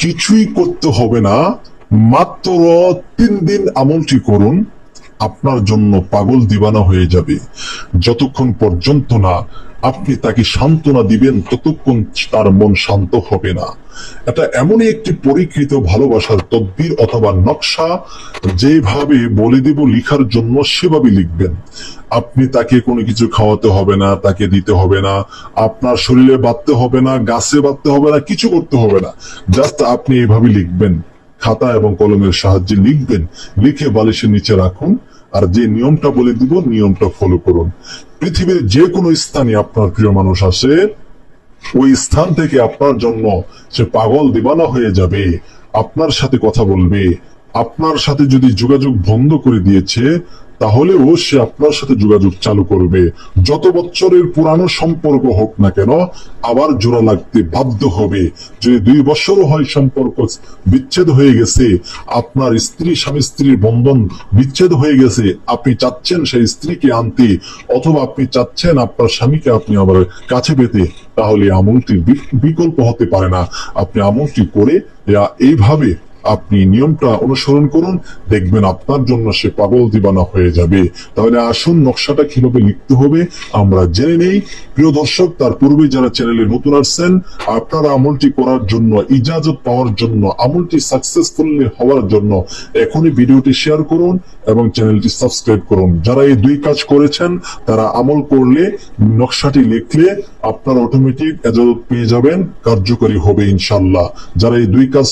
কিছুই করতে হবে না, মাত্র 3 দিন আমলটি করুন, আপনার জন্য পাগল দিবানা হয়ে যাবে। যতক্ষণ পর্যন্ত না আপনি তাকে সান্ত্বনা দিবেন ততক্ষণ তার মন শান্ত হবে না। এটা এমনই একটি পরীক্ষিত ভালোবাসার তদবির অথবা নকশা, যেভাবে বলে দেব লিখার জন্য সেভাবে লিখবেন। আপনি তাকে কোনো কিছু খাওয়াতে হবে না, তাকে দিতে হবে না, আপনার শরীরে বাঁধতে হবে না, গাছে বাঁধতে হবে না, কিছু করতে হবে না। জাস্ট আপনি এইভাবে লিখবেন, খাতা এবং কলমের সাহায্যে লিখবেন, লিখে বালিশের নিচে রাখুন। আর যে নিয়মটা বলে দিব নিয়মটা ফলো করুন। পৃথিবীর যে কোনো স্থানে আপনার প্রিয় মানুষ আছে, ওই স্থান থেকে আপনার জন্য সে পাগল দিবানা হয়ে যাবে, আপনার সাথে কথা বলবে। আপনার সাথে যদি যোগাযোগ বন্ধ করে দিয়েছে, তাহলেও সে আপনার সাথে যোগাযোগ চালু করবে। যত বছরের পুরানো সম্পর্ক হোক না কেন, আবার জোড়া লাগতে বাধ্য হবে। যদি 2 বছরও হয় সম্পর্ক বিচ্ছেদ হয়ে গেছে, আপনার স্ত্রী স্বামী স্ত্রীর বন্ধন বিচ্ছেদ হয়ে গেছে, আপনি চাচ্ছেন সেই স্ত্রীকে আনতে, অথবা আপনি চাচ্ছেন আপনার স্বামীকে আপনি আবার কাছে পেতে, তাহলে আমলটির বিকল্প হতে পারে না। আপনি আমলটি করে এইভাবে আপনি নিয়মটা অনুসরণ করুন, দেখবেন আপনার জন্য সে পাগল দিবানা হয়ে যাবে। তাহলে আসুন নকশাটা কিভাবে লিখতে হবে আমরা জেনে নেই। প্রিয় দর্শক, তার পূর্বে যারা চ্যানেলে নতুন আসছেন, আপনারা আমলটি করার জন্য, ইজাজত পাওয়ার জন্য, আমলটি সাকসেসফুলি হওয়ার জন্য এখনই ভিডিওটি শেয়ার করুন এবং চ্যানেলটি সাবস্ক্রাইব করুন। যারা এই 2 কাজ করেছেন, তারা আমল করলে, নকশাটি লিখলে আপনার অটোমেটিক ইজাজত পেয়ে যাবেন, কার্যকরী হবে ইনশাআল্লাহ। যারা এই 2 কাজ